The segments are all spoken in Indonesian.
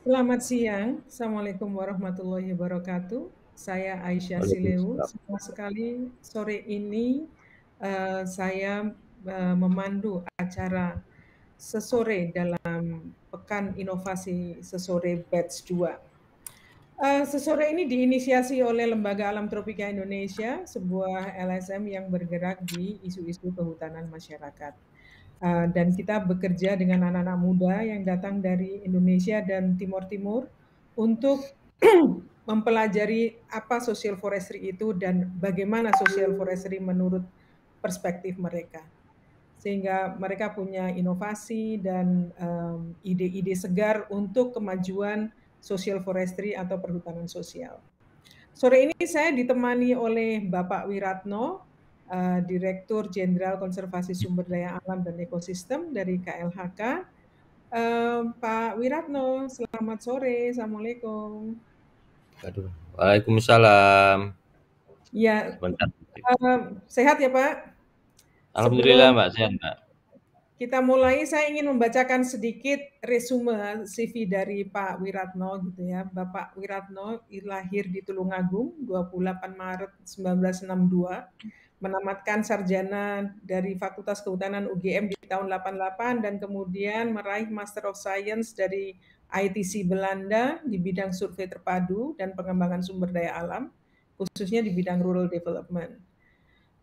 Selamat siang, Assalamualaikum warahmatullahi wabarakatuh. Saya Aisyah Sileu. Waalaikumsalam. Senang sekali sore ini saya memandu acara sesore dalam Pekan Inovasi Sesore Batch 2. Sesore ini diinisiasi oleh Lembaga Alam Tropika Indonesia, sebuah LSM yang bergerak di isu-isu kehutanan masyarakat. Dan kita bekerja dengan anak-anak muda yang datang dari Indonesia dan Timur Timur untuk mempelajari apa social forestry itu dan bagaimana social forestry menurut perspektif mereka. Sehingga mereka punya inovasi dan ide-ide segar untuk kemajuan social forestry atau perhutanan sosial. Sore ini saya ditemani oleh Bapak Wiratno, Direktur Jenderal Konservasi Sumber Daya Alam dan Ekosistem dari KLHK. Pak Wiratno, selamat sore. Assalamualaikum. Aduh, waalaikumsalam. Ya, Sebentar. sehat ya Pak? Alhamdulillah Sebelum Mbak, sehat Mbak. kita mulai, saya ingin membacakan sedikit resume CV dari Pak Wiratno gitu ya. Bapak Wiratno lahir di Tulungagung 28 Maret 1962, menamatkan sarjana dari Fakultas Kehutanan UGM di tahun 88 dan kemudian meraih Master of Science dari ITC Belanda di bidang survei terpadu dan pengembangan sumber daya alam, khususnya di bidang rural development.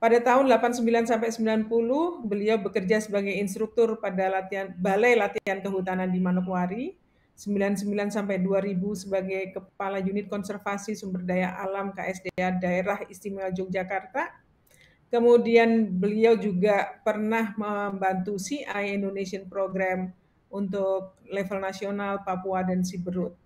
Pada tahun 89 sampai 90, beliau bekerja sebagai instruktur pada Balai Latihan Kehutanan di Manokwari, 99 sampai 2000 sebagai Kepala Unit Konservasi Sumber Daya Alam KSDA Daerah Istimewa Yogyakarta. Kemudian beliau juga pernah membantu CI Indonesian Program untuk level nasional Papua dan Siberut.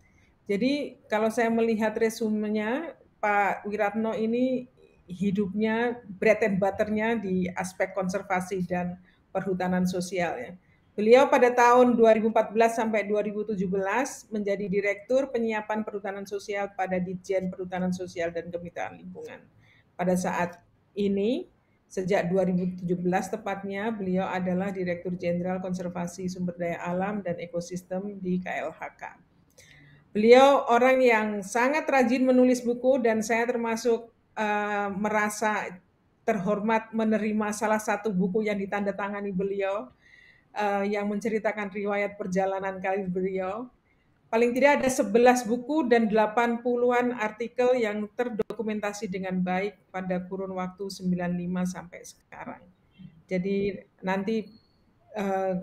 Jadi kalau saya melihat resumenya, Pak Wiratno ini hidupnya bread and butternya di aspek konservasi dan perhutanan sosial ya. Beliau pada tahun 2014 sampai 2017 menjadi Direktur Penyiapan Perhutanan Sosial pada Ditjen Perhutanan Sosial dan Kemitraan Lingkungan. Pada saat ini, sejak 2017 tepatnya, beliau adalah Direktur Jenderal Konservasi Sumber Daya Alam dan Ekosistem di KLHK. Beliau orang yang sangat rajin menulis buku dan saya termasuk merasa terhormat menerima salah satu buku yang ditandatangani beliau yang menceritakan riwayat perjalanan karir beliau. Paling tidak ada 11 buku dan 80-an artikel yang terdokumentasi dengan baik pada kurun waktu 95 sampai sekarang. Jadi nanti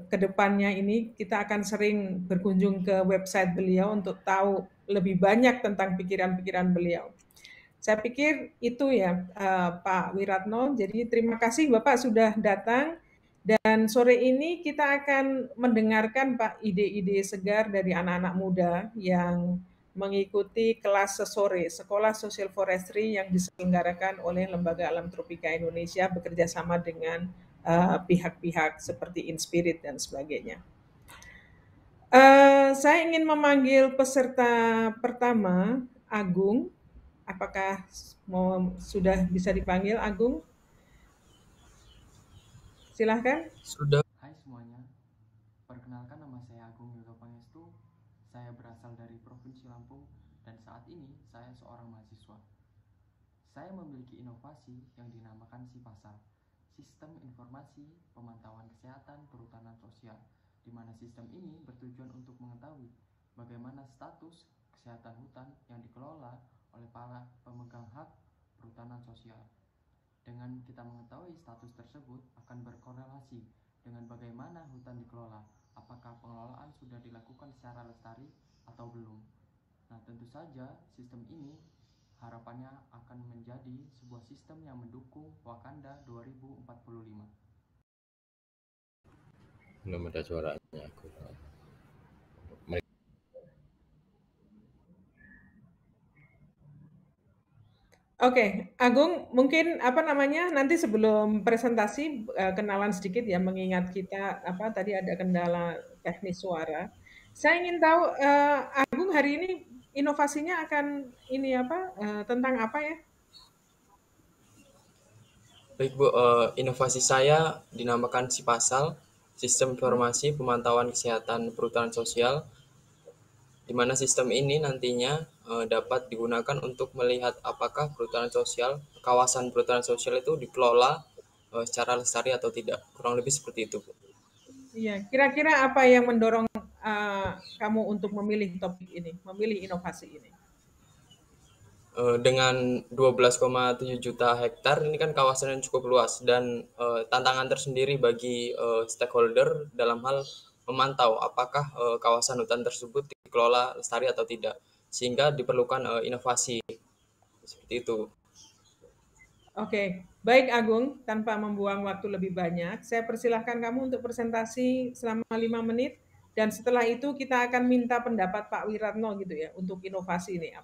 ke depannya ini kita akan sering berkunjung ke website beliau untuk tahu lebih banyak tentang pikiran-pikiran beliau. Saya pikir itu ya Pak Wiratno. Jadi terima kasih Bapak sudah datang dan sore ini kita akan mendengarkan Pak ide-ide segar dari anak-anak muda yang mengikuti kelas sesore Sekolah Social Forestry yang diselenggarakan oleh Lembaga Alam Tropika Indonesia bekerja sama dengan pihak-pihak seperti Inspirit dan sebagainya. Saya ingin memanggil peserta pertama, Agung. Apakah sudah bisa dipanggil Agung? Silahkan. Sudah. Hai semuanya, perkenalkan nama saya Agung Yoga Pangestu. Saya berasal dari Provinsi Lampung dan saat ini saya seorang mahasiswa. Saya memiliki inovasi yang dinamakan SIPASA, Sistem Informasi Pemantauan Kesehatan Perhutanan Sosial, di mana sistem ini bertujuan untuk mengetahui bagaimana status kesehatan hutan yang dikelola oleh para pemegang hak perhutanan sosial. Dengan kita mengetahui status tersebut akan berkorelasi dengan bagaimana hutan dikelola, apakah pengelolaan sudah dilakukan secara lestari atau belum. Nah, tentu saja sistem ini harapannya akan menjadi sebuah sistem yang mendukung Wakanda 2045. Belum ada suaranya aku. Oke, Agung, mungkin apa namanya nanti sebelum presentasi kenalan sedikit ya, mengingat kita apa tadi ada kendala teknis suara. Saya ingin tahu Agung hari ini inovasinya akan ini apa tentang apa ya? Baik Bu, inovasi saya dinamakan SIPASAL, Sistem Informasi Pemantauan Kesehatan Perhutanan Sosial, di mana sistem ini nantinya dapat digunakan untuk melihat apakah perhutanan sosial, kawasan perhutanan sosial itu dikelola secara lestari atau tidak. Kurang lebih seperti itu, Bu. Iya, kira-kira apa yang mendorong kamu untuk memilih topik ini, memilih inovasi ini? Dengan 12,7 juta hektar ini kan kawasan yang cukup luas dan tantangan tersendiri bagi stakeholder dalam hal memantau apakah kawasan hutan tersebut dikelola lestari atau tidak, sehingga diperlukan inovasi seperti itu. Oke, baik Agung, tanpa membuang waktu lebih banyak, saya persilahkan kamu untuk presentasi selama 5 menit, dan setelah itu kita akan minta pendapat Pak Wiratno gitu ya, untuk inovasi ini.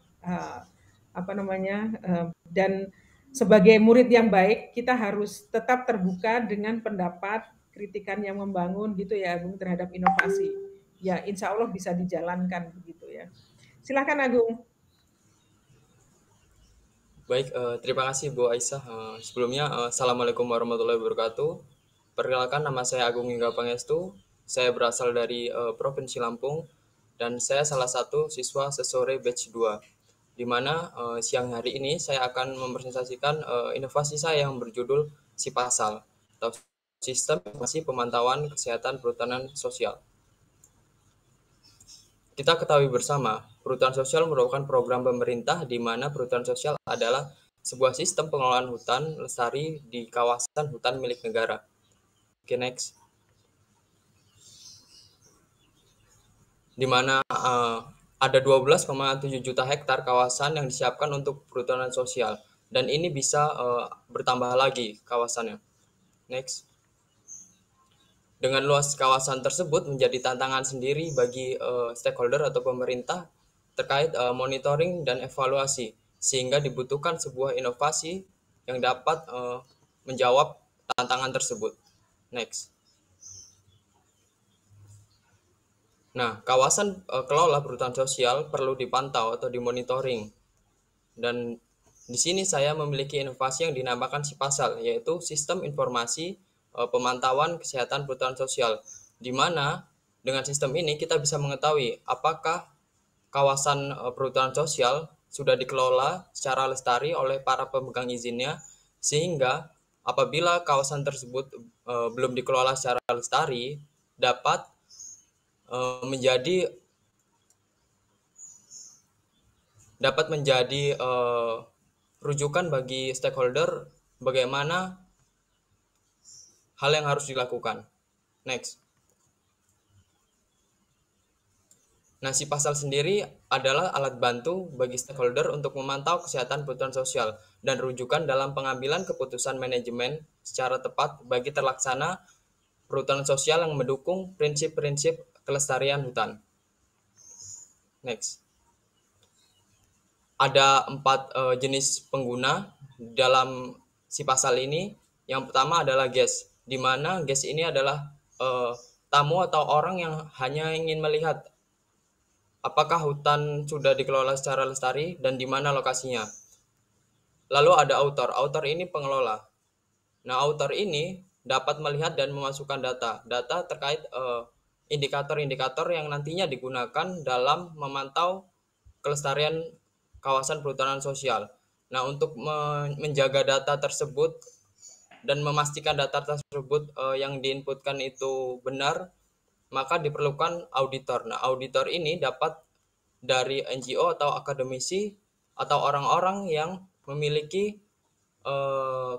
Dan sebagai murid yang baik, kita harus tetap terbuka dengan pendapat, kritikan yang membangun gitu ya Agung, terhadap inovasi. Ya, insya Allah bisa dijalankan begitu ya. Silakan Agung. Baik, terima kasih Bu Aisyah. Sebelumnya, Assalamualaikum warahmatullahi wabarakatuh. Perkenalkan, nama saya Agung Hingga Pangestu. Saya berasal dari Provinsi Lampung, dan saya salah satu siswa sesore batch 2, di mana siang hari ini saya akan mempresentasikan inovasi saya yang berjudul SIPASAL, atau Sistem Informasi Pemantauan Kesehatan Perhutanan Sosial. Kita ketahui bersama, perhutanan sosial merupakan program pemerintah di mana perhutanan sosial adalah sebuah sistem pengelolaan hutan lestari di kawasan hutan milik negara. Oke, next. Di mana ada 12,7 juta hektar kawasan yang disiapkan untuk perhutanan sosial, dan ini bisa bertambah lagi kawasannya. Next. Dengan luas kawasan tersebut menjadi tantangan sendiri bagi stakeholder atau pemerintah terkait monitoring dan evaluasi, sehingga dibutuhkan sebuah inovasi yang dapat menjawab tantangan tersebut. Next. Nah, kawasan kelola perhutanan sosial perlu dipantau atau dimonitoring. Dan di sini saya memiliki inovasi yang dinamakan SIPASAL, yaitu Sistem Informasi Pemantauan Kesehatan Perhutanan Sosial, di mana dengan sistem ini kita bisa mengetahui apakah kawasan perhutanan sosial sudah dikelola secara lestari oleh para pemegang izinnya, sehingga apabila kawasan tersebut belum dikelola secara lestari dapat menjadi rujukan bagi stakeholder bagaimana hal yang harus dilakukan. Next. Nah, SIPASAL sendiri adalah alat bantu bagi stakeholder untuk memantau kesehatan perhutanan sosial dan rujukan dalam pengambilan keputusan manajemen secara tepat bagi terlaksana perhutanan sosial yang mendukung prinsip-prinsip kelestarian hutan. Next. Ada 4 jenis pengguna dalam SIPASAL ini. Yang pertama adalah GES, di mana GES ini adalah tamu atau orang yang hanya ingin melihat apakah hutan sudah dikelola secara lestari dan di mana lokasinya. Lalu ada author. Author ini pengelola. Nah, author ini dapat melihat dan memasukkan data terkait indikator-indikator yang nantinya digunakan dalam memantau kelestarian kawasan perhutanan sosial. Nah, untuk menjaga data tersebut dan memastikan data tersebut yang diinputkan itu benar, maka diperlukan auditor. Nah, auditor ini dapat dari NGO atau akademisi atau orang-orang yang memiliki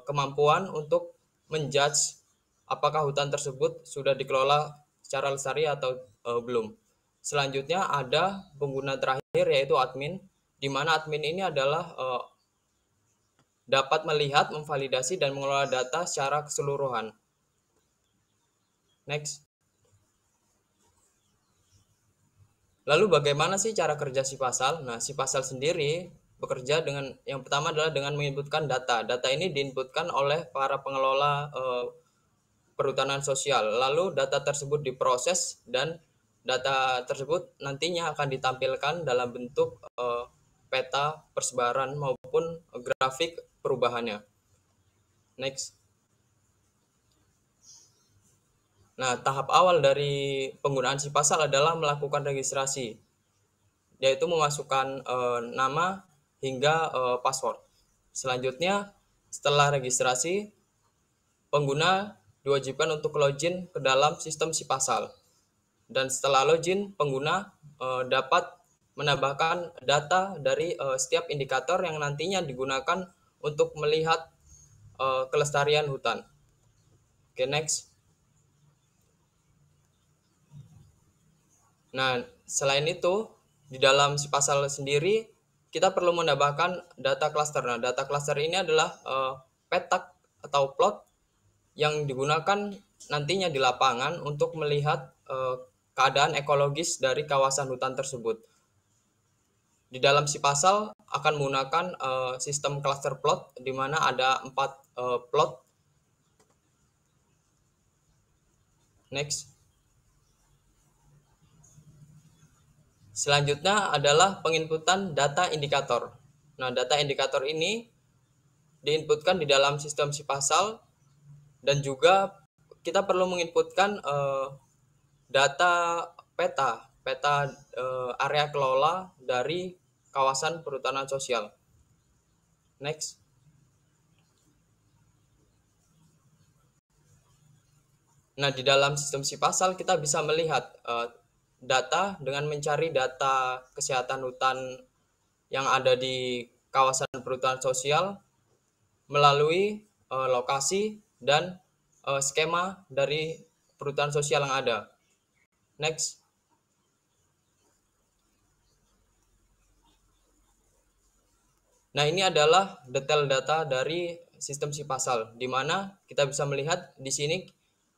kemampuan untuk menjudge apakah hutan tersebut sudah dikelola secara lestari atau belum. Selanjutnya ada pengguna terakhir, yaitu admin, di mana admin ini adalah dapat melihat, memvalidasi, dan mengelola data secara keseluruhan. Next. Lalu bagaimana sih cara kerja SIPASAL? Nah, SIPASAL sendiri bekerja dengan, yang pertama adalah dengan menginputkan data. Data ini diinputkan oleh para pengelola perhutanan sosial. Lalu data tersebut diproses dan data tersebut nantinya akan ditampilkan dalam bentuk peta persebaran maupun grafik perubahannya. Next. Nah, tahap awal dari penggunaan SIPASAL adalah melakukan registrasi. yaitu memasukkan nama hingga password. Selanjutnya, setelah registrasi, pengguna diwajibkan untuk login ke dalam sistem Sipasal. Dan setelah login, pengguna dapat menambahkan data dari setiap indikator yang nantinya digunakan untuk melihat kelestarian hutan. Oke, next. Nah, selain itu, di dalam Sipasal sendiri, kita perlu menambahkan data cluster. Nah, data cluster ini adalah petak atau plot yang digunakan nantinya di lapangan untuk melihat keadaan ekologis dari kawasan hutan tersebut. Di dalam Sipasal akan menggunakan sistem cluster plot, di mana ada 4 plot. Next. Selanjutnya adalah penginputan data indikator. Nah, data indikator ini diinputkan di dalam sistem Sipasal, dan juga kita perlu menginputkan data peta area kelola dari kawasan perhutanan sosial. Next. Nah, di dalam sistem Sipasal kita bisa melihat data dengan mencari data kesehatan hutan yang ada di kawasan perhutanan sosial melalui lokasi dan skema dari perhutanan sosial yang ada. Next. Nah, ini adalah detail data dari sistem Sipasal, di mana kita bisa melihat di sini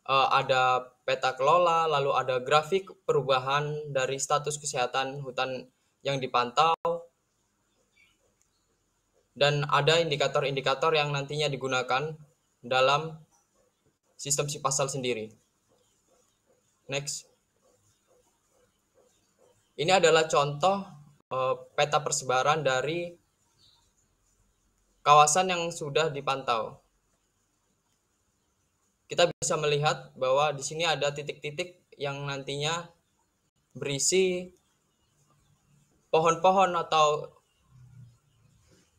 ada peta kelola, lalu ada grafik perubahan dari status kesehatan hutan yang dipantau, dan ada indikator-indikator yang nantinya digunakan dalam sistem Sipasal sendiri. Next. Ini adalah contoh peta persebaran dari kawasan yang sudah dipantau. Kita bisa melihat bahwa di sini ada titik-titik yang nantinya berisi pohon-pohon atau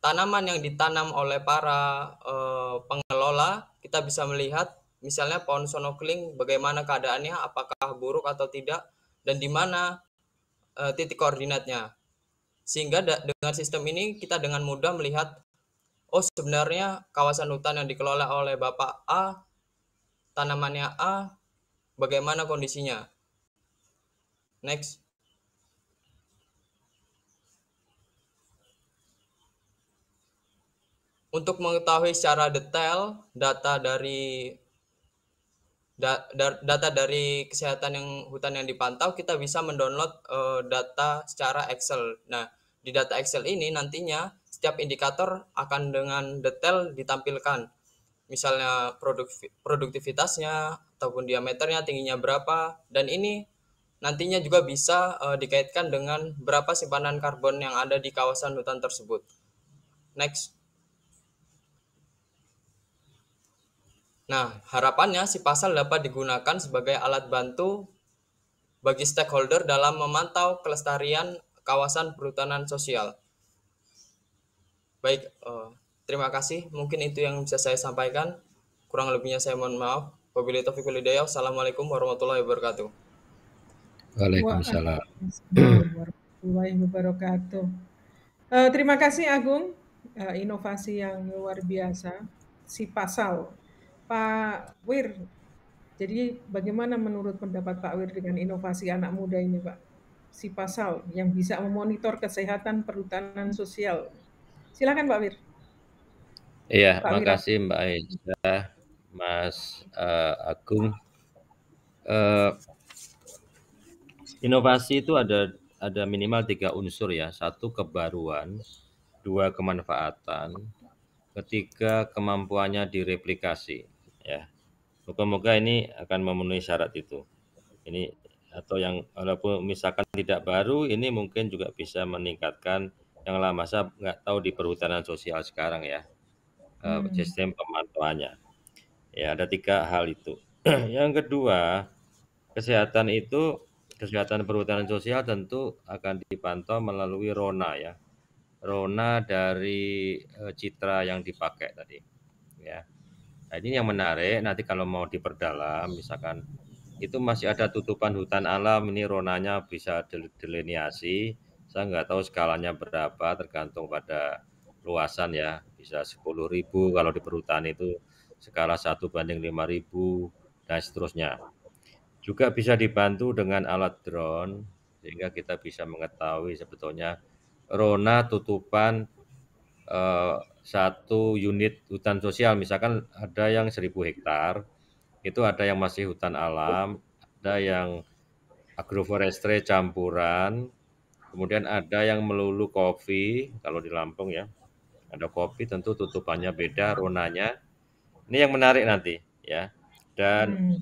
tanaman yang ditanam oleh para pengelola. Kita bisa melihat misalnya pohon sonokling, bagaimana keadaannya, apakah buruk atau tidak, dan di mana titik koordinatnya. Sehingga dengan sistem ini kita dengan mudah melihat, oh sebenarnya kawasan hutan yang dikelola oleh Bapak A, tanamannya A, bagaimana kondisinya. Next. Untuk mengetahui secara detail data dari kesehatan hutan yang dipantau, kita bisa mendownload data secara Excel. Nah, di data Excel ini nantinya setiap indikator akan dengan detail ditampilkan. Misalnya produktivitasnya, ataupun diameternya, tingginya berapa, dan ini nantinya juga bisa dikaitkan dengan berapa simpanan karbon yang ada di kawasan hutan tersebut. Next. Nah, harapannya Sipasal dapat digunakan sebagai alat bantu bagi stakeholder dalam memantau kelestarian kawasan perhutanan sosial. Baik, terima kasih. Mungkin itu yang bisa saya sampaikan. Kurang lebihnya saya mohon maaf. Wabillahi taufiq wal hidayah. Assalamualaikum warahmatullahi wabarakatuh. Waalaikumsalam. Warahmatullahi wabarakatuh. Terima kasih Agung, inovasi yang luar biasa, Sipasal. Pak Wir, jadi bagaimana menurut pendapat Pak Wir dengan inovasi anak muda ini, Pak? Sipasal yang bisa memonitor kesehatan perhutanan sosial. Silakan Pak Wir. Iya, Pak Wirat. makasih Mbak Aisyah, Mas Agung. Inovasi itu ada minimal 3 unsur ya. 1 kebaruan, 2 kemanfaatan, 3 kemampuannya direplikasi ya. Moga-moga ini akan memenuhi syarat itu. Ini atau yang walaupun misalkan tidak baru, ini mungkin juga bisa meningkatkan yang lama. Saya nggak tahu di perhutanan sosial sekarang ya, sistem pemantauannya. Ya, ada 3 hal itu. Yang kedua, kesehatan itu kesehatan perhutanan sosial tentu akan dipantau melalui RONA ya. RONA dari citra yang dipakai tadi ya. Nah, ini yang menarik nanti kalau mau diperdalam misalkan itu masih ada tutupan hutan alam, ini RONA-nya bisa delineasi. Saya nggak tahu skalanya berapa tergantung pada luasan ya, bisa 10.000 kalau di perhutani itu skala 1:5.000 dan seterusnya. Juga bisa dibantu dengan alat drone sehingga kita bisa mengetahui sebetulnya RONA tutupan satu unit hutan sosial, misalkan ada yang 1.000 hektar, itu ada yang masih hutan alam, ada yang agroforestry campuran, kemudian ada yang melulu kopi, kalau di Lampung ya, ada kopi tentu tutupannya beda, RONA-nya. Ini yang menarik nanti ya. Dan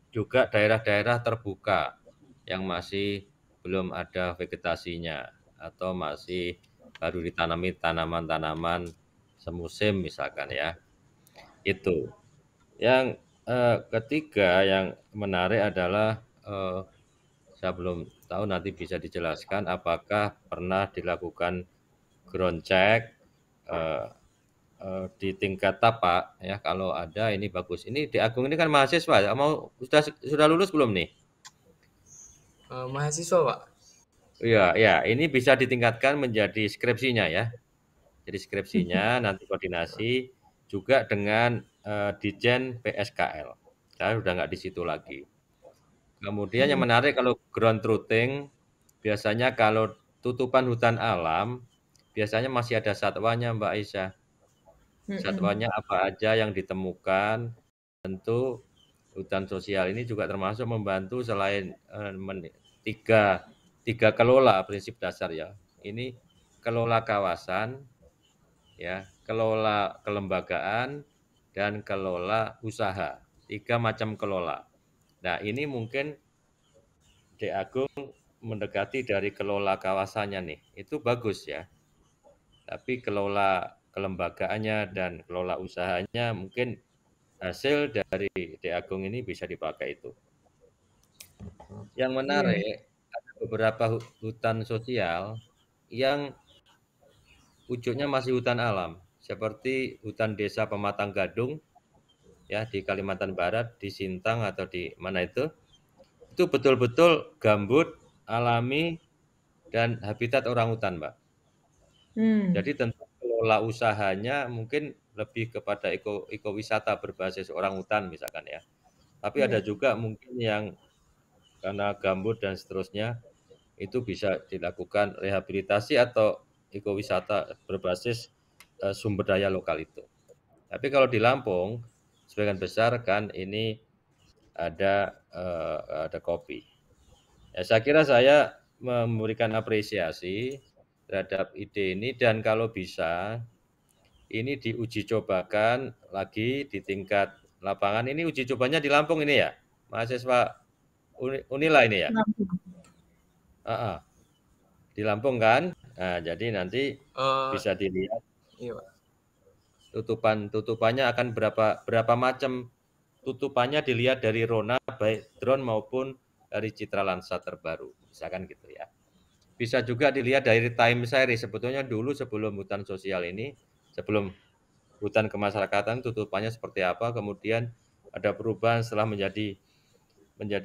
juga daerah-daerah terbuka yang masih belum ada vegetasinya atau masih baru ditanami tanaman-tanaman semusim misalkan ya. Itu. Yang ketiga yang menarik adalah saya belum tahu nanti bisa dijelaskan apakah pernah dilakukan ground check di tingkat tapak ya, kalau ada ini bagus. Ini di Agung ini kan mahasiswa, sudah lulus belum nih? Mahasiswa, Pak. Iya, ya, ini bisa ditingkatkan menjadi skripsinya ya. Jadi skripsinya nanti koordinasi juga dengan Dijen PSKL. Saya udah nggak di situ lagi. Kemudian yang menarik kalau ground truthing, biasanya kalau tutupan hutan alam, biasanya masih ada satwanya Mbak Aisyah. Satwanya apa aja yang ditemukan, tentu hutan sosial ini juga termasuk membantu selain tiga kelola prinsip dasar ya. Ini kelola kawasan, ya, kelola kelembagaan, dan kelola usaha. 3 macam kelola. Nah, ini mungkin D Agung mendekati dari kelola kawasannya nih. Itu bagus ya. Tapi kelola kelembagaannya dan kelola usahanya mungkin hasil dari D Agung ini bisa dipakai itu. Yang menarik, ada beberapa hutan sosial yang wujudnya masih hutan alam, seperti hutan desa Pematang Gadung ya di Kalimantan Barat, di Sintang atau di mana itu betul-betul gambut, alami, dan habitat orang hutan, Mbak. Jadi tentu kelola usahanya mungkin lebih kepada ekowisata berbasis orang hutan misalkan ya. Tapi ada juga mungkin yang karena gambut dan seterusnya itu bisa dilakukan rehabilitasi atau ekowisata berbasis sumber daya lokal itu. Tapi kalau di Lampung sebagian besar kan ini ada kopi. Ya, saya kira saya memberikan apresiasi terhadap ide ini dan kalau bisa ini diuji cobakan lagi di tingkat lapangan. Ini uji cobanya di Lampung ini ya, mahasiswa Unila ini ya. Di Lampung kan. Nah, jadi nanti bisa dilihat. Iya, Pak. Tutupannya akan berapa macam tutupannya dilihat dari RONA baik drone maupun dari citra Landsat terbaru, misalkan gitu ya. Bisa juga dilihat dari time series, sebetulnya dulu sebelum hutan sosial ini, sebelum hutan kemasyarakatan tutupannya seperti apa, kemudian ada perubahan setelah menjadi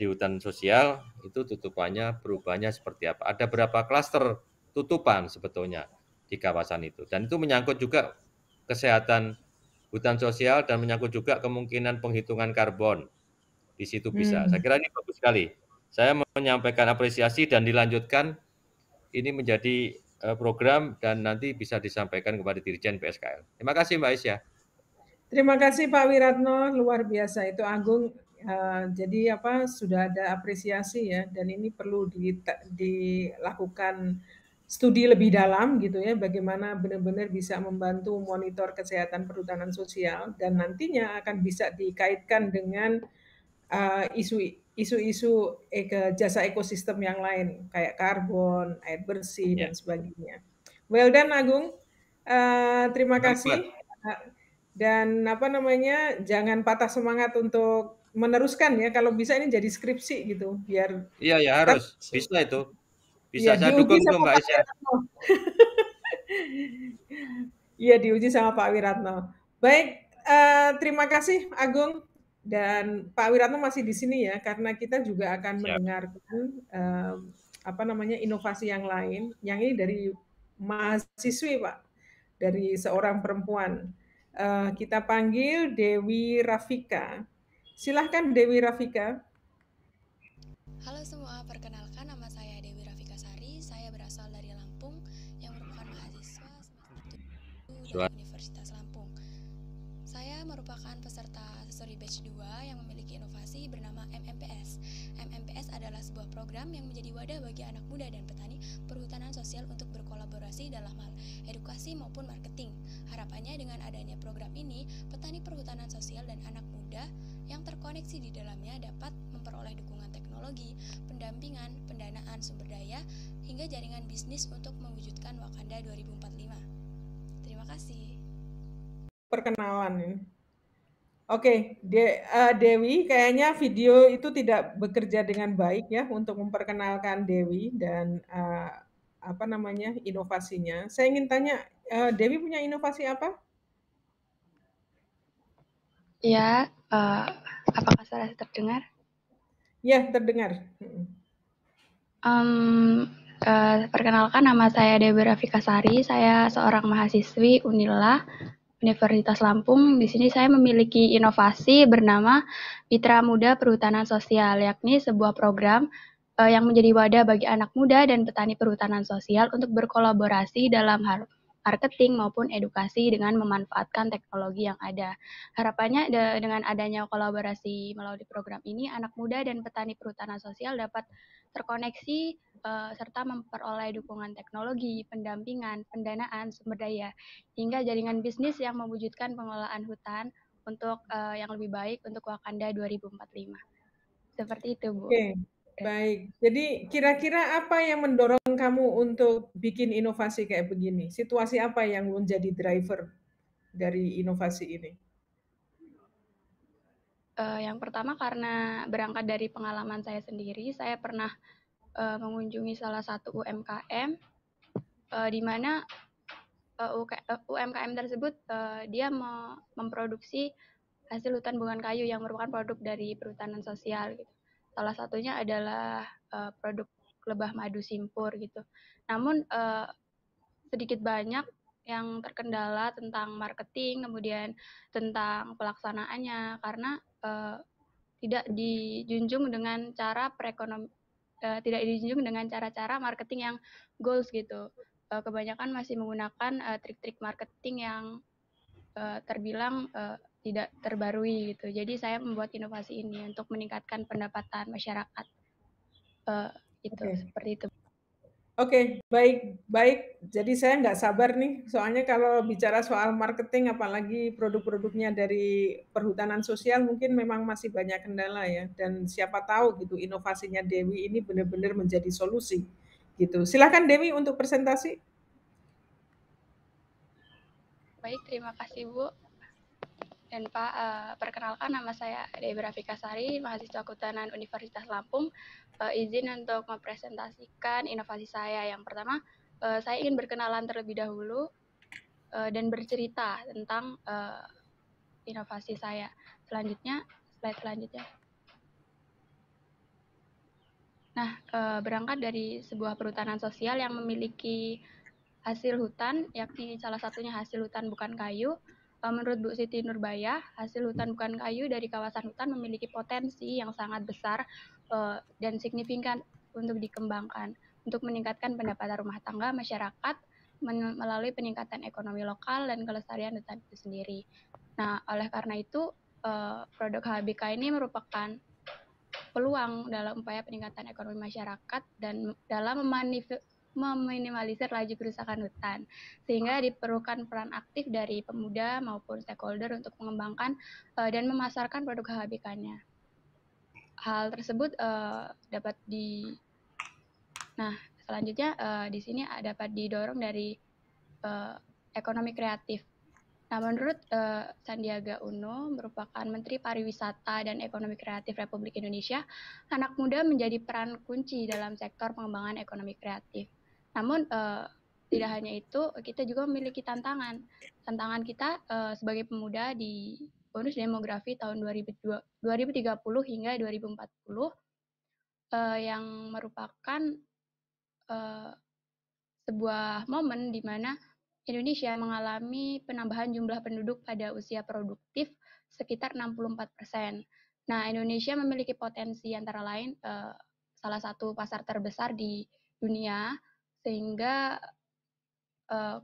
hutan sosial, itu tutupannya perubahannya seperti apa. Ada berapa klaster tutupan sebetulnya di kawasan itu. Dan itu menyangkut juga kesehatan hutan sosial dan menyangkut juga kemungkinan penghitungan karbon. Di situ bisa. Saya kira ini bagus sekali. Saya menyampaikan apresiasi dan dilanjutkan ini menjadi program dan nanti bisa disampaikan kepada Dirjen PSKL. Terima kasih Mbak Aisyah. Terima kasih Pak Wiratno, luar biasa itu Agung. Jadi sudah ada apresiasi ya, dan ini perlu dilakukan studi lebih dalam gitu ya, bagaimana benar-benar bisa membantu monitor kesehatan perhutanan sosial dan nantinya akan bisa dikaitkan dengan isu-isu jasa ekosistem yang lain kayak karbon, air bersih dan sebagainya. Well done Agung, terima kasih. Dan apa namanya, jangan patah semangat untuk meneruskan ya, kalau bisa ini jadi skripsi gitu, biar Iya ya kan harus, bisa itu. Bisa iya saya diuji dukung tuh sama Mbak Pak Isya. Wiratno. Iya diuji sama Pak Wiratno. Baik, terima kasih Agung dan Pak Wiratno masih di sini ya, karena kita juga akan Siap. mendengarkan apa namanya inovasi yang lain. Yang ini dari mahasiswi Pak, dari seorang perempuan. Kita panggil Dewi Rafika. Silahkan Dewi Rafika. Halo semua, perkenalkan nama saya Dewi Rafika Sari. Saya berasal dari Lampung yang merupakan mahasiswa semester 7 dari Universitas Lampung. Saya merupakan peserta Story Batch 2 yang memiliki inovasi bernama MMPS. MMPS adalah sebuah program yang menjadi wadah bagi anak muda dan petani perhutanan sosial untuk berkolaborasi dalam hal edukasi maupun marketing. Harapannya dengan adanya program ini, petani perhutanan sosial dan anak muda yang terkoneksi di dalamnya dapat memperoleh dukungan teknologi, pendampingan, pendanaan sumber daya, hingga jaringan bisnis untuk mewujudkan Wakanda 2045. Terima kasih. Perkenalan ini. Oke, Dewi, kayaknya video itu tidak bekerja dengan baik ya untuk memperkenalkan Dewi dan apa namanya inovasinya. Saya ingin tanya, Dewi punya inovasi apa? Ya, apakah suara terdengar? Ya, terdengar. Perkenalkan nama saya Dewi Rafika Sari. Saya seorang mahasiswi Unila Universitas Lampung. Di sini saya memiliki inovasi bernama Mitra Muda Perhutanan Sosial, yakni sebuah program yang menjadi wadah bagi anak muda dan petani perhutanan sosial untuk berkolaborasi dalam hal marketing maupun edukasi dengan memanfaatkan teknologi yang ada. Harapannya dengan adanya kolaborasi melalui program ini, anak muda dan petani perhutanan sosial dapat terkoneksi serta memperoleh dukungan teknologi, pendampingan, pendanaan, sumber daya, hingga jaringan bisnis yang mewujudkan pengelolaan hutan untuk yang lebih baik untuk Wakanda 2045. Seperti itu, Bu. Oke, baik. Jadi kira-kira apa yang mendorong kamu untuk bikin inovasi kayak begini? Situasi apa yang menjadi driver dari inovasi ini? Yang pertama karena berangkat dari pengalaman saya sendiri, saya pernah mengunjungi salah satu UMKM di mana UMKM tersebut dia memproduksi hasil hutan bukan kayu yang merupakan produk dari perhutanan sosial gitu. Salah satunya adalah produk lebah madu simpur gitu. Namun sedikit banyak yang terkendala tentang marketing, kemudian tentang pelaksanaannya karena tidak dijunjung dengan cara-cara marketing yang goals gitu. Kebanyakan masih menggunakan trik-trik marketing yang terbilang tidak terbarui gitu. Jadi saya membuat inovasi ini untuk meningkatkan pendapatan masyarakat. Itu seperti itu. Oke, baik. Jadi saya nggak sabar nih, soalnya kalau bicara soal marketing, apalagi produk-produknya dari perhutanan sosial, mungkin memang masih banyak kendala ya. Dan siapa tahu gitu inovasinya Dewi ini benar-benar menjadi solusi gitu. Silakan Dewi untuk presentasi. Baik, terima kasih Bu. Dan Pak, perkenalkan nama saya Dewi Rafika Sari, mahasiswa Kehutanan Universitas Lampung. Izin untuk mempresentasikan inovasi saya. Yang pertama, saya ingin berkenalan terlebih dahulu dan bercerita tentang inovasi saya. Selanjutnya, slide selanjutnya. Nah, berangkat dari sebuah perhutanan sosial yang memiliki hasil hutan, yakni salah satunya hasil hutan bukan kayu. Menurut Bu Siti Nurbaya, hasil hutan bukan kayu dari kawasan hutan memiliki potensi yang sangat besar dan signifikan untuk dikembangkan, untuk meningkatkan pendapatan rumah tangga masyarakat melalui peningkatan ekonomi lokal dan kelestarian hutan itu sendiri. Nah, oleh karena itu, produk HBK ini merupakan peluang dalam upaya peningkatan ekonomi masyarakat dan dalam meminimalisir laju kerusakan hutan, sehingga diperlukan peran aktif dari pemuda maupun stakeholder untuk mengembangkan dan memasarkan produk HBK-nya. Hal tersebut dapat selanjutnya di sini dapat didorong dari ekonomi kreatif. Nah, menurut Sandiaga Uno, merupakan Menteri Pariwisata dan Ekonomi Kreatif Republik Indonesia, anak muda menjadi peran kunci dalam sektor pengembangan ekonomi kreatif. Namun, tidak hanya itu, kita juga memiliki tantangan. Tantangan kita sebagai pemuda di bonus demografi tahun 2030 hingga 2040 yang merupakan sebuah momen di mana Indonesia mengalami penambahan jumlah penduduk pada usia produktif sekitar 64%. Nah, Indonesia memiliki potensi antara lain salah satu pasar terbesar di dunia, sehingga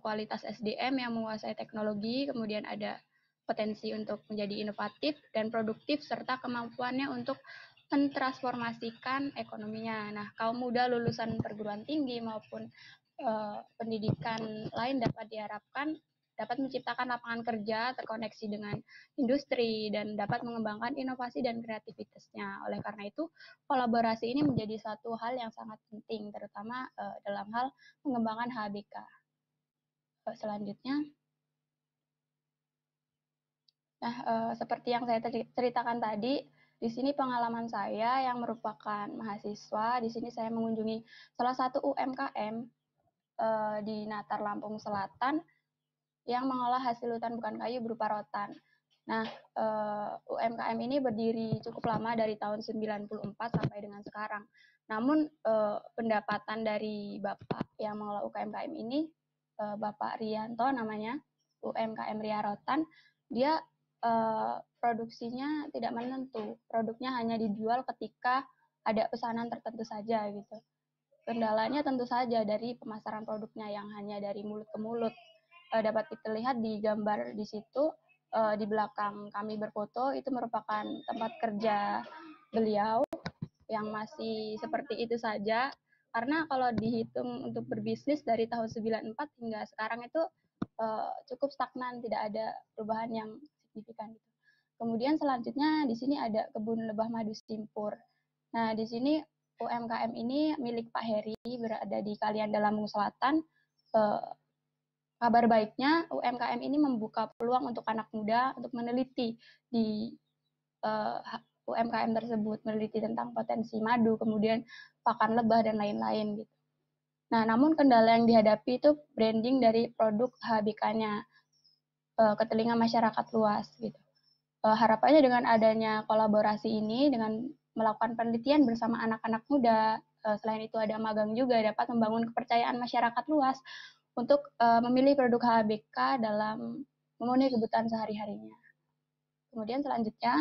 kualitas SDM yang menguasai teknologi, kemudian ada potensi untuk menjadi inovatif dan produktif, serta kemampuannya untuk mentransformasikan ekonominya. Nah, kaum muda lulusan perguruan tinggi maupun pendidikan lain dapat menciptakan lapangan kerja terkoneksi dengan industri dan dapat mengembangkan inovasi dan kreativitasnya. Oleh karena itu, kolaborasi ini menjadi satu hal yang sangat penting, terutama dalam hal pengembangan HBK. Selanjutnya, seperti yang saya ceritakan tadi, di sini pengalaman saya yang merupakan mahasiswa. Di sini saya mengunjungi salah satu UMKM di Natar, Lampung Selatan yang mengolah hasil hutan bukan kayu berupa rotan. Nah, UMKM ini berdiri cukup lama dari tahun 94 sampai dengan sekarang. Namun, pendapatan dari Bapak yang mengelola UMKM ini, Bapak Rianto namanya, UMKM Ria Rotan, dia produksinya tidak menentu. Produknya hanya dijual ketika ada pesanan tertentu saja gitu. Kendalanya tentu saja dari pemasaran produknya yang hanya dari mulut ke mulut. Dapat kita lihat di gambar di situ, di belakang kami berfoto, itu merupakan tempat kerja beliau yang masih seperti itu saja. Karena kalau dihitung untuk berbisnis dari tahun 94 hingga sekarang itu cukup stagnan, tidak ada perubahan yang signifikan. Kemudian selanjutnya di sini ada kebun lebah madu Simpur. Nah, di sini UMKM ini milik Pak Heri, berada di Kalianda, Lampung Selatan. Kabar baiknya, UMKM ini membuka peluang untuk anak muda untuk meneliti di UMKM tersebut, meneliti tentang potensi madu, kemudian pakan lebah, dan lain-lain gitu. Nah, namun kendala yang dihadapi itu branding dari produk HBK-nya ke telinga masyarakat luas gitu. Harapannya dengan adanya kolaborasi ini, dengan melakukan penelitian bersama anak-anak muda, selain itu ada magang juga, dapat membangun kepercayaan masyarakat luas untuk memilih produk HBK dalam memenuhi kebutuhan sehari-harinya. Kemudian selanjutnya,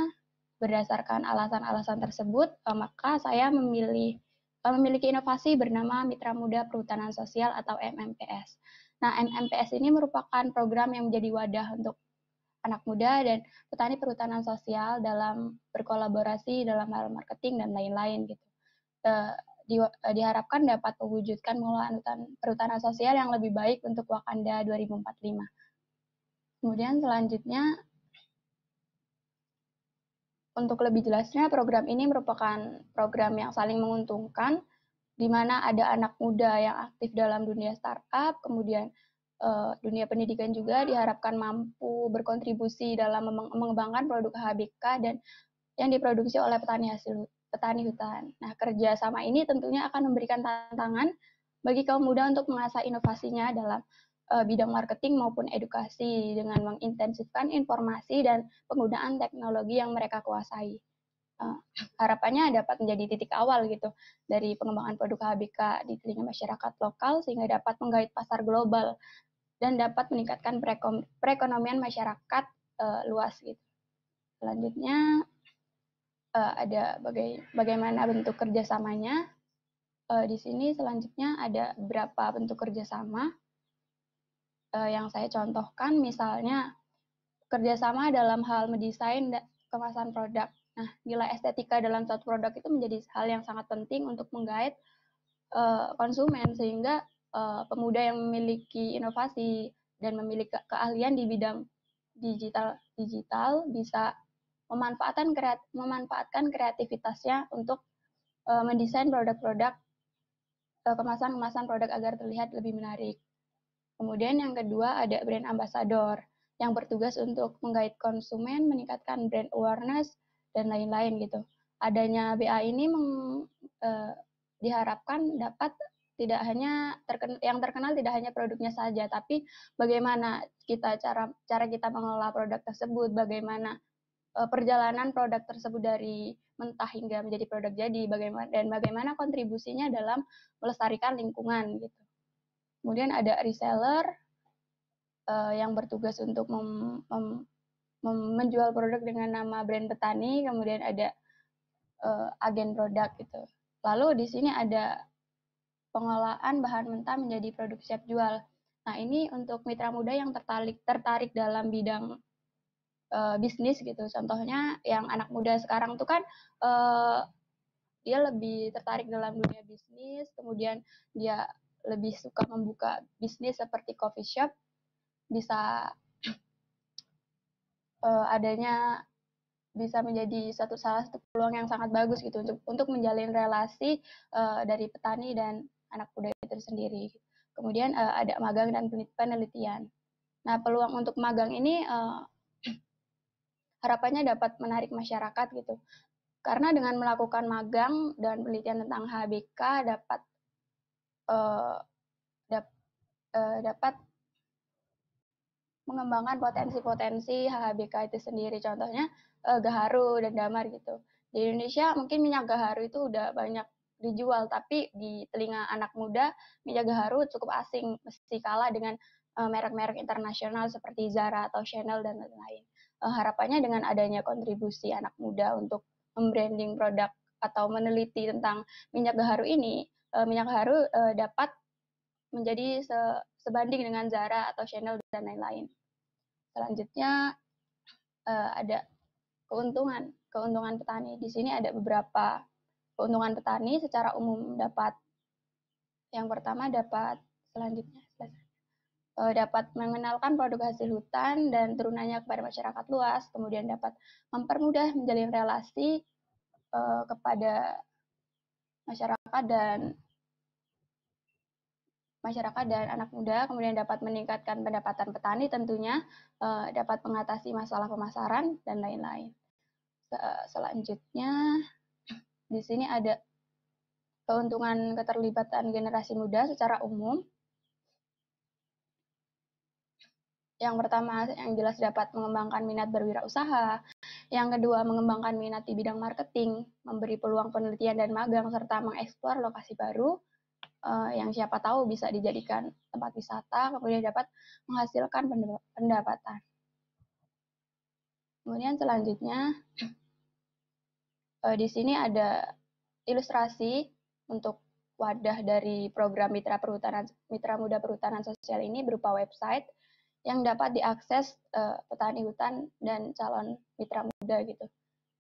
berdasarkan alasan-alasan tersebut, maka saya memiliki inovasi bernama Mitra Muda Perhutanan Sosial atau MMPS. Nah, MMPS ini merupakan program yang menjadi wadah untuk anak muda dan petani perhutanan sosial dalam berkolaborasi dalam hal marketing dan lain-lain gitu. Diharapkan dapat mewujudkan pengelolaan perhutanan sosial yang lebih baik untuk Wakanda 2045. Kemudian selanjutnya, untuk lebih jelasnya, program ini merupakan program yang saling menguntungkan, di mana ada anak muda yang aktif dalam dunia startup, kemudian dunia pendidikan juga diharapkan mampu berkontribusi dalam mengembangkan produk HBK dan yang diproduksi oleh petani hutan. Nah, kerjasama ini tentunya akan memberikan tantangan bagi kaum muda untuk mengasah inovasinya dalam bidang marketing maupun edukasi dengan mengintensifkan informasi dan penggunaan teknologi yang mereka kuasai. Harapannya dapat menjadi titik awal gitu dari pengembangan produk HBK di telinga masyarakat lokal sehingga dapat menggait pasar global dan dapat meningkatkan perekonomian masyarakat luas gitu. Selanjutnya ada bagaimana bentuk kerjasamanya. Di sini selanjutnya ada beberapa bentuk kerjasama yang saya contohkan, misalnya kerjasama dalam hal mendesain kemasan produk. Nah, nilai estetika dalam suatu produk itu menjadi hal yang sangat penting untuk menggait konsumen, sehingga pemuda yang memiliki inovasi dan memiliki keahlian di bidang digital bisa memanfaatkan kreativitasnya untuk mendesain produk-produk, kemasan produk agar terlihat lebih menarik. Kemudian yang kedua ada brand ambassador. yang bertugas untuk menggait konsumen, meningkatkan brand awareness, dan lain-lain gitu. Adanya BA ini diharapkan dapat tidak hanya yang terkenal tidak hanya produknya saja, tapi bagaimana cara kita mengelola produk tersebut, bagaimana perjalanan produk tersebut dari mentah hingga menjadi produk jadi, bagaimana kontribusinya dalam melestarikan lingkungan gitu. Kemudian ada reseller yang bertugas untuk menjual produk dengan nama brand petani, kemudian ada agen produk gitu. Lalu di sini ada pengolahan bahan mentah menjadi produk siap jual. Nah, ini untuk mitra muda yang tertarik dalam bidang bisnis gitu. Contohnya yang anak muda sekarang tuh kan dia lebih tertarik dalam dunia bisnis, kemudian dia lebih suka membuka bisnis seperti coffee shop, bisa adanya bisa menjadi salah satu peluang yang sangat bagus gitu untuk menjalin relasi dari petani dan anak muda itu sendiri. Kemudian ada magang dan penelitian. Nah, peluang untuk magang ini harapannya dapat menarik masyarakat gitu. Karena dengan melakukan magang dan penelitian tentang HBK dapat mengembangkan potensi-potensi HBK itu sendiri. Contohnya gaharu dan damar gitu. Di Indonesia mungkin minyak gaharu itu udah banyak dijual, tapi di telinga anak muda minyak gaharu cukup asing, mesti kalah dengan merek-merek internasional seperti Zara atau Chanel dan lain-lain. Harapannya dengan adanya kontribusi anak muda untuk membranding produk atau meneliti tentang minyak gaharu ini, minyak gaharu dapat menjadi sebanding dengan Zara atau Chanel dan lain-lain. Selanjutnya ada keuntungan petani. Di sini ada beberapa keuntungan petani secara umum dapat. Yang pertama dapat mengenalkan produk hasil hutan dan turunannya kepada masyarakat luas, kemudian dapat mempermudah menjalin relasi kepada masyarakat dan anak muda, kemudian dapat meningkatkan pendapatan petani tentunya, dapat mengatasi masalah pemasaran, dan lain-lain. Selanjutnya, di sini ada keuntungan keterlibatan generasi muda secara umum. Yang pertama, yang jelas dapat mengembangkan minat berwirausaha. Yang kedua, mengembangkan minat di bidang marketing, memberi peluang penelitian dan magang, serta mengeksplor lokasi baru, yang siapa tahu bisa dijadikan tempat wisata, kemudian dapat menghasilkan pendapatan. Kemudian selanjutnya, di sini ada ilustrasi untuk wadah dari program Mitra Muda Perhutanan Sosial ini berupa website yang dapat diakses petani hutan dan calon mitra muda gitu.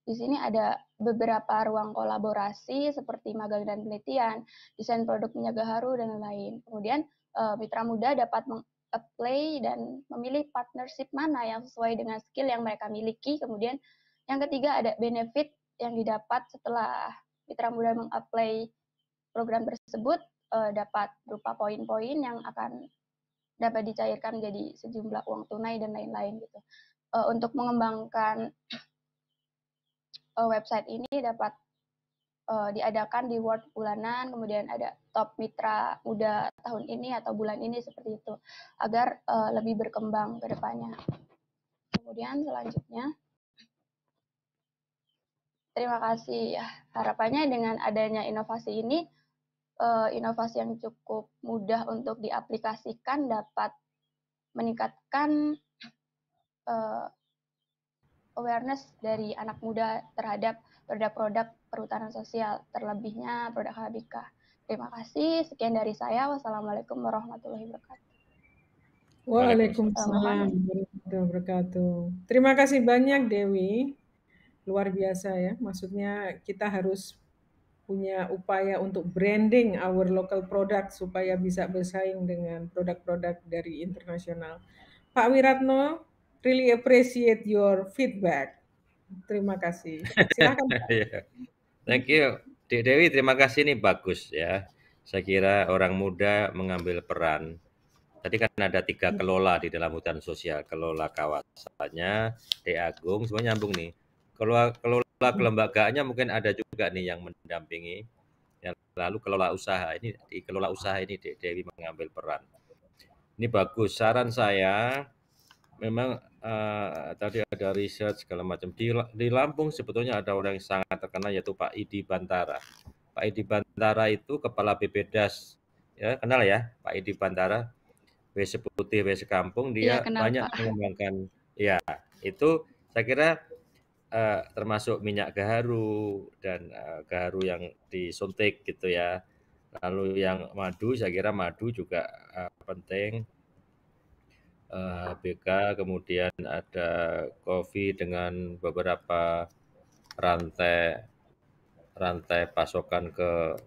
Di sini ada beberapa ruang kolaborasi seperti magang dan penelitian, desain produk minyak gaharu, dan lain-lain. Kemudian mitra muda dapat meng-apply dan memilih partnership mana yang sesuai dengan skill yang mereka miliki. Kemudian yang ketiga ada benefit yang didapat setelah mitra muda meng-apply program tersebut, dapat berupa poin-poin yang akan dapat dicairkan menjadi sejumlah uang tunai dan lain-lain gitu. Untuk mengembangkan website ini dapat diadakan di award bulanan, kemudian ada top mitra muda tahun ini atau bulan ini seperti itu, agar lebih berkembang ke depannya. Kemudian selanjutnya, terima kasih. Harapannya dengan adanya inovasi ini, inovasi yang cukup mudah untuk diaplikasikan dapat meningkatkan awareness dari anak muda terhadap produk-produk perhutanan sosial, terlebihnya produk HBK. Terima kasih. Sekian dari saya. Wassalamualaikum warahmatullahi wabarakatuh. Waalaikumsalam warahmatullahi wabarakatuh. Terima kasih banyak Dewi. Luar biasa ya. Maksudnya kita harus punya upaya untuk branding our local product supaya bisa bersaing dengan produk-produk dari internasional. Pak Wiratno, really appreciate your feedback. Terima kasih. Silakan Pak. Thank you. Dek Dewi, terima kasih, ini bagus ya. Saya kira orang muda mengambil peran tadi kan ada 3 kelola di dalam hutan sosial, kelola kawasannya, Agung, semua nyambung nih. Kelola kelembagaannya mungkin ada juga nih yang mendampingi, yang lalu kelola usaha ini, di kelola usaha ini Dewi mengambil peran. Ini bagus, saran saya memang tadi ada riset segala macam. Di Lampung sebetulnya ada orang yang sangat terkenal yaitu Pak Idi Bantara. Pak Idi Bantara itu kepala BPDAS, ya kenal ya Pak Idi Bantara, WC Putih, WC Kampung, Iya, dia kenal, banyak Pak. mengembangkan, ya itu saya kira termasuk minyak gaharu dan gaharu yang disuntik gitu ya. Lalu yang madu, saya kira madu juga penting. HBK, kemudian ada kopi dengan beberapa rantai pasokan ke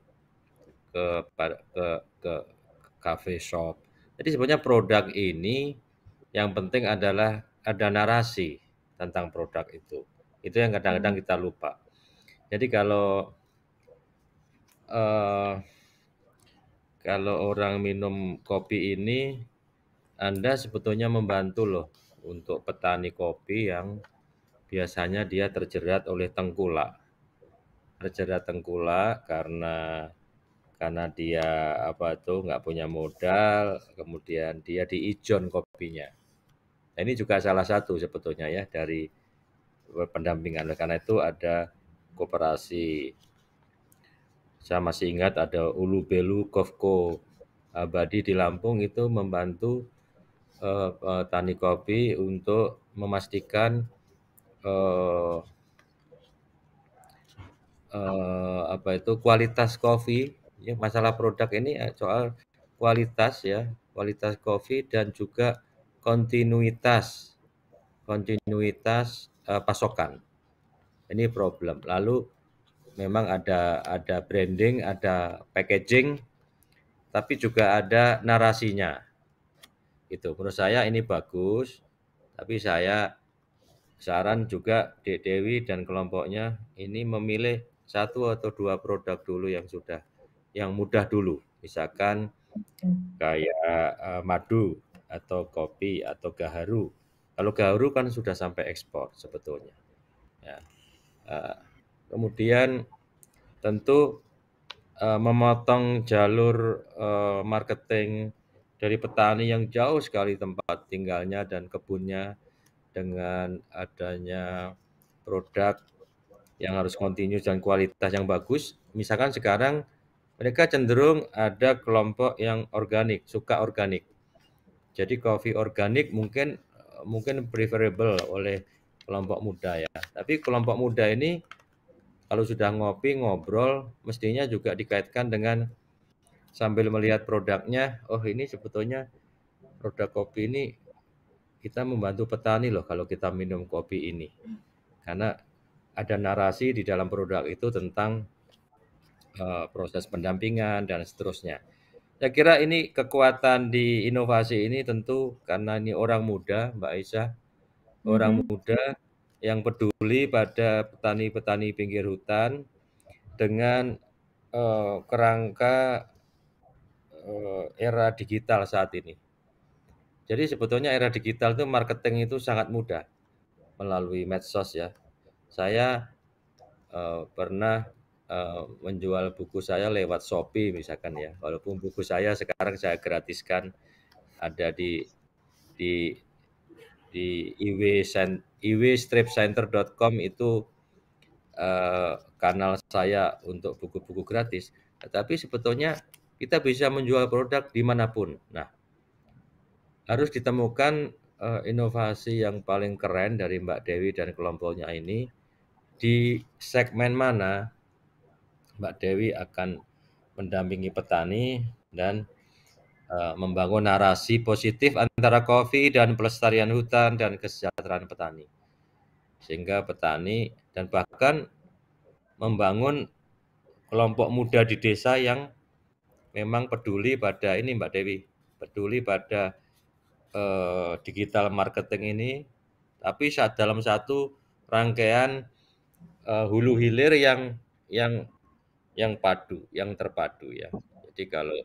cafe shop. Jadi sebenarnya produk ini yang penting adalah ada narasi tentang produk itu. Itu yang kadang-kadang kita lupa. Jadi kalau orang minum kopi ini, Anda sebetulnya membantu loh untuk petani kopi yang biasanya dia terjerat oleh tengkulak. Terjerat tengkulak karena dia nggak punya modal, kemudian dia diijon kopinya. Nah, ini juga salah satu sebetulnya ya dari pendampingan. Oleh karena itu ada koperasi. Saya masih ingat ada Ulu Belu Kofco Abadi di Lampung itu membantu petani kopi untuk memastikan kualitas kopi. Ya, masalah produk ini soal kualitas ya, kualitas kopi dan juga kontinuitas pasokan. Ini problem. Lalu memang ada branding, ada packaging, tapi juga ada narasinya. Itu menurut saya ini bagus, tapi saya saran juga Dek Dewi dan kelompoknya ini memilih 1 atau 2 produk dulu yang mudah dulu. Misalkan kayak madu atau kopi atau gaharu. Kalau gaharu kan sudah sampai ekspor sebetulnya. Ya. Kemudian tentu memotong jalur marketing dari petani yang jauh sekali tempat tinggalnya dan kebunnya dengan adanya produk yang harus continuous dan kualitas yang bagus. Misalkan sekarang mereka cenderung ada kelompok yang organik, suka organik. Jadi kopi organik mungkin preferable oleh kelompok muda ya. Tapi kelompok muda ini kalau sudah ngopi, ngobrol, mestinya juga dikaitkan dengan sambil melihat produknya, oh ini sebetulnya produk kopi ini kita membantu petani loh kalau kita minum kopi ini. Karena ada narasi di dalam produk itu tentang proses pendampingan dan seterusnya. Saya kira ini kekuatan di inovasi ini tentu karena ini orang muda, Mbak Aisyah, orang muda yang peduli pada petani-petani pinggir hutan dengan kerangka era digital saat ini. Jadi sebetulnya era digital itu marketing itu sangat mudah melalui medsos ya. Saya pernah menjual buku saya lewat Shopee misalkan ya. Walaupun buku saya sekarang saya gratiskan ada di iwstripcenter.com itu kanal saya untuk buku-buku gratis. Tetapi sebetulnya kita bisa menjual produk dimanapun. Nah, harus ditemukan inovasi yang paling keren dari Mbak Dewi dan kelompoknya ini. Di segmen mana Mbak Dewi akan mendampingi petani dan membangun narasi positif antara kopi dan pelestarian hutan dan kesejahteraan petani. Sehingga petani dan bahkan membangun kelompok muda di desa yang memang peduli pada ini Mbak Dewi, peduli pada digital marketing ini, tapi dalam satu rangkaian hulu hilir yang padu, yang terpadu ya. Jadi kalau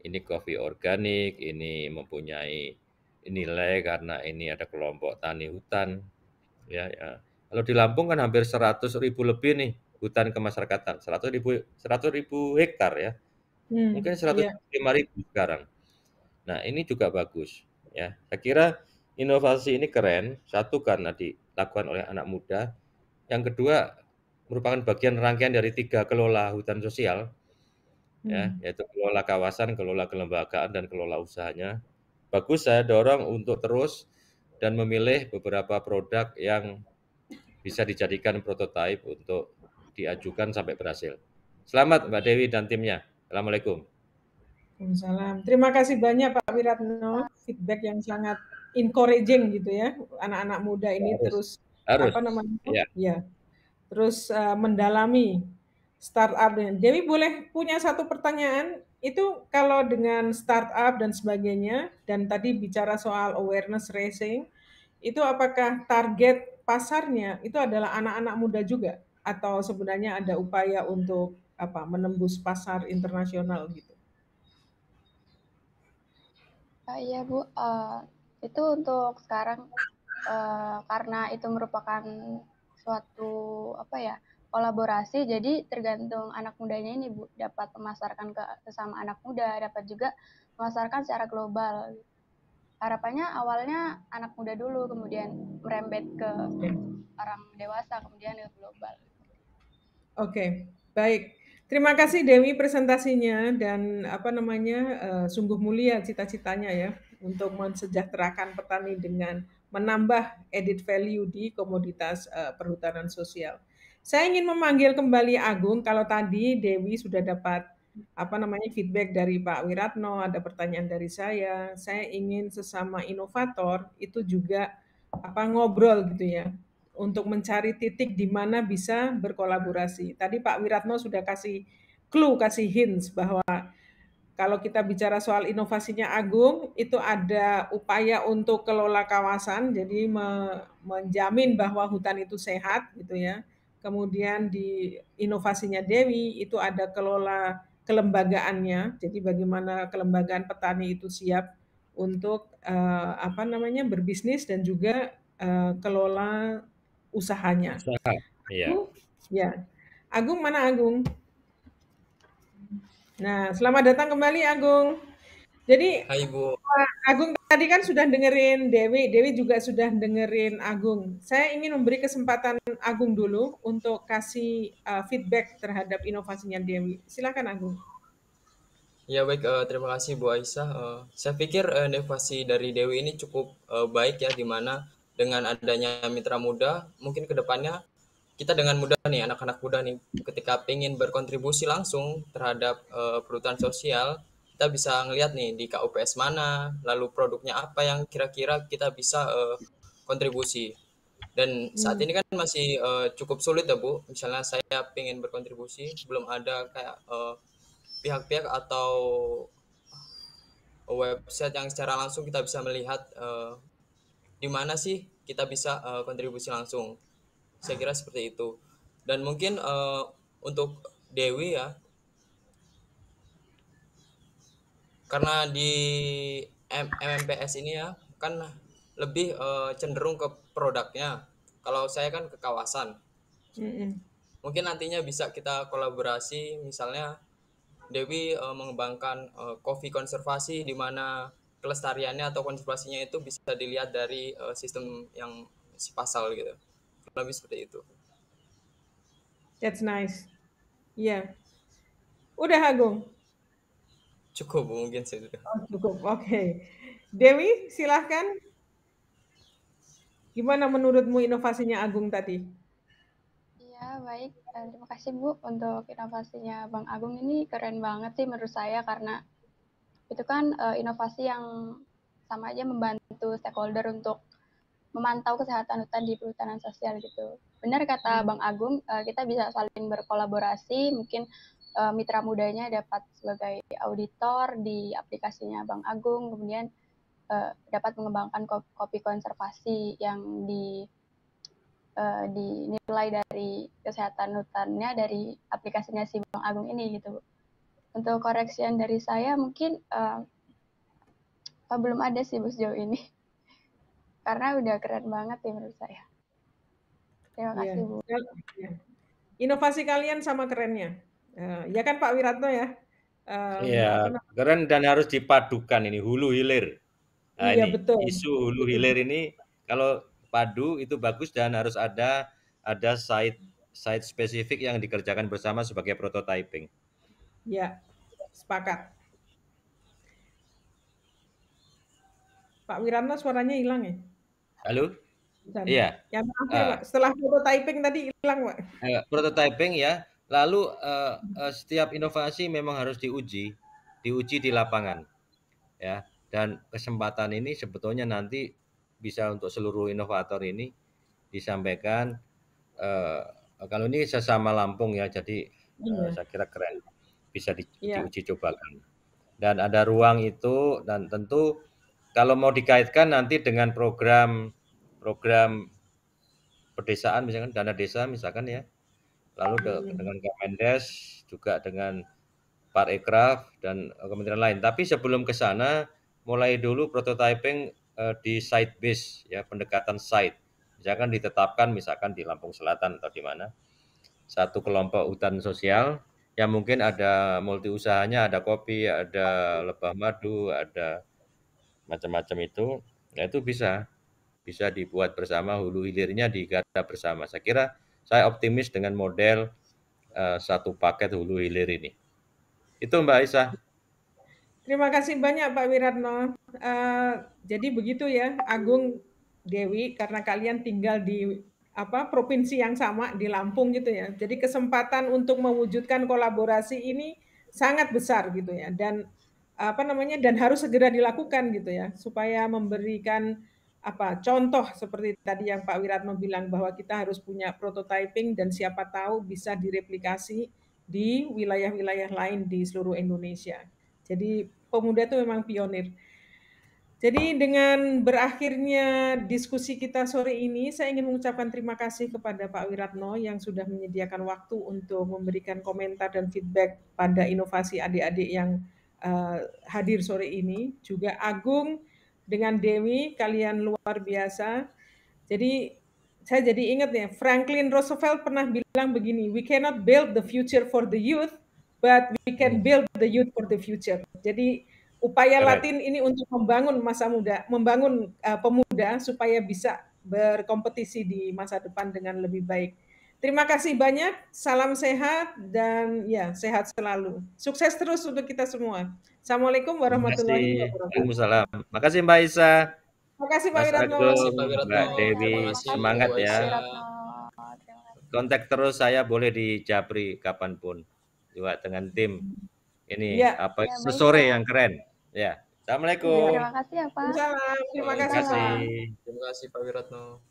ini kopi organik, ini mempunyai nilai karena ini ada kelompok tani hutan. Ya, ya. Kalau di Lampung kan hampir 100.000 lebih nih hutan kemasyarakatan, 100.000 hektar ya. Mungkin Iya. 105.000 sekarang. Nah, ini juga bagus ya. Saya kira inovasi ini keren, satu karena dilakukan oleh anak muda, yang kedua merupakan bagian rangkaian dari 3 kelola hutan sosial ya, yaitu kelola kawasan, kelola kelembagaan, dan kelola usahanya. Bagus, saya dorong untuk terus dan memilih beberapa produk yang bisa dijadikan prototipe untuk diajukan sampai berhasil. Selamat Mbak Dewi dan timnya. Assalamualaikum. Waalaikumsalam. Terima kasih banyak Pak Wiratno, feedback yang sangat encouraging gitu ya. Anak-anak muda ini terus Harus. ya. Ya, terus mendalami startup. Dewi boleh punya satu pertanyaan, itu kalau dengan startup dan sebagainya, dan tadi bicara soal awareness raising, itu apakah target pasarnya itu adalah anak-anak muda juga, atau sebenarnya ada upaya untuk menembus pasar internasional gitu? Iya Bu, itu untuk sekarang karena itu merupakan suatu kolaborasi, jadi tergantung anak mudanya ini Bu, dapat memasarkan ke sesama anak muda, dapat juga memasarkan secara global. Harapannya awalnya anak muda dulu, kemudian merembet ke orang dewasa, kemudian ke global. Oke, baik. Terima kasih Dewi presentasinya, dan sungguh mulia cita-citanya ya untuk mensejahterakan petani dengan menambah added value di komoditas perhutanan sosial. Saya ingin memanggil kembali Agung. Kalau tadi Dewi sudah dapat feedback dari Pak Wiratno, ada pertanyaan dari saya. Saya ingin sesama inovator itu juga ngobrol gitu ya, untuk mencari titik di mana bisa berkolaborasi. Tadi Pak Wiratno sudah kasih clue, kasih hints bahwa kalau kita bicara soal inovasinya Agung, itu ada upaya untuk kelola kawasan, jadi menjamin bahwa hutan itu sehat gitu ya. Kemudian di inovasinya Dewi itu ada kelola kelembagaannya, jadi bagaimana kelembagaan petani itu siap untuk berbisnis, dan juga kelola usahanya. Iya. Ya, Agung mana Agung? Nah, selamat datang kembali Agung. Jadi Hai Bu. Agung tadi kan sudah dengerin Dewi, Dewi juga sudah dengerin Agung. Saya ingin memberi kesempatan Agung dulu untuk kasih feedback terhadap inovasinya Dewi. Silakan Agung. Ya baik, terima kasih Bu Aisyah. Saya pikir inovasi dari Dewi ini cukup baik ya, di mana dengan adanya mitra muda, mungkin kedepannya kita dengan mudah nih, anak-anak muda nih, ketika ingin berkontribusi langsung terhadap perhutanan sosial, kita bisa ngelihat nih di KUPS mana, lalu produknya apa yang kira-kira kita bisa kontribusi. Dan saat ini kan masih cukup sulit ya Bu, misalnya saya ingin berkontribusi, belum ada kayak pihak-pihak atau website yang secara langsung kita bisa melihat di mana sih kita bisa kontribusi langsung. Saya kira seperti itu. Dan mungkin untuk Dewi ya, karena di MMPS ini ya kan lebih cenderung ke produknya. Kalau saya kan ke kawasan. Mungkin nantinya bisa kita kolaborasi, misalnya Dewi mengembangkan kopi konservasi, di mana kelestariannya atau konservasinya itu bisa dilihat dari sistem yang sipasal gitu. Lebih seperti itu. That's nice. Iya. Udah Agung? Cukup mungkin sih. Oh, cukup. Oke. Dewi, silahkan. Gimana menurutmu inovasinya Agung tadi? Iya, baik. Terima kasih Bu untuk inovasinya Bang Agung, ini keren banget sih menurut saya, karena itu kan inovasi yang sama aja membantu stakeholder untuk memantau kesehatan hutan di perhutanan sosial gitu. Benar kata Bang Agung, kita bisa saling berkolaborasi, mungkin mitra mudanya dapat sebagai auditor di aplikasinya Bang Agung, kemudian dapat mengembangkan kopi konservasi yang dinilai dari kesehatan hutannya dari aplikasinya si Bang Agung ini gitu Bu. Untuk koreksian dari saya mungkin belum ada sih Bu sejauh ini. Karena udah keren banget ya menurut saya. Terima kasih Bu. Inovasi kalian sama kerennya. Ya kan Pak Wiratno ya? Iya, keren dan harus dipadukan ini hulu hilir. Nah, Iya ini betul. isu hulu hilir ini kalau padu itu bagus dan harus ada site spesifik yang dikerjakan bersama sebagai prototyping. Ya, sepakat. Pak Wiratno suaranya hilang ya? Halo? Bukan. Iya. Yang terakhir Pak, setelah prototyping tadi hilang Pak. Prototyping ya, lalu setiap inovasi memang harus diuji di lapangan ya. Dan kesempatan ini sebetulnya nanti bisa untuk seluruh inovator ini disampaikan kalau ini sesama Lampung ya, jadi saya kira keren bisa diuji cobakan. Dan ada ruang itu dan tentu kalau mau dikaitkan nanti dengan program pedesaan misalkan dana desa misalkan ya, lalu dengan Kemendes juga dengan Parekraf dan kementerian lain. Tapi sebelum ke sana mulai dulu prototyping di site base ya, pendekatan site. Misalkan ditetapkan misalkan di Lampung Selatan atau di mana satu kelompok hutan sosial yang mungkin ada multi usahanya, ada kopi, ada lebah madu, ada macam-macam itu. Nah, itu bisa dibuat bersama, hulu hilirnya digarap bersama. Saya kira saya optimis dengan model satu paket hulu hilir ini. Itu Mbak Aisyah. Terima kasih banyak Pak Wiratno. Jadi begitu ya, Agung, Dewi, karena kalian tinggal di provinsi yang sama di Lampung gitu ya. Jadi kesempatan untuk mewujudkan kolaborasi ini sangat besar gitu ya. Dan dan harus segera dilakukan gitu ya, supaya memberikan contoh seperti tadi yang Pak Wiratno bilang bahwa kita harus punya prototyping dan siapa tahu bisa direplikasi di wilayah-wilayah lain di seluruh Indonesia. Jadi pemuda itu memang pionir. Jadi dengan berakhirnya diskusi kita sore ini, saya ingin mengucapkan terima kasih kepada Pak Wiratno yang sudah menyediakan waktu untuk memberikan komentar dan feedback pada inovasi adik-adik yang hadir sore ini. Juga Agung dengan Dewi, kalian luar biasa. Jadi saya jadi ingat ya, Franklin Roosevelt pernah bilang begini, we cannot build the future for the youth, but we can build the youth for the future. Jadi upaya Latin ini untuk membangun masa muda, membangun pemuda supaya bisa berkompetisi di masa depan dengan lebih baik. Terima kasih banyak, salam sehat dan ya sehat selalu. Sukses terus untuk kita semua. Assalamualaikum warahmatullahi wabarakatuh. Waalaikumsalam. Makasih Mbak Isa. Makasih Pak Wiratno. Mbak Dewi, semangat ya. Kontak terus saya boleh di Japri kapanpun juga dengan tim ini sesore yang keren ya. Assalamualaikum. Terima kasih ya Pak. Terima kasih. Terima kasih Pak Wiratno.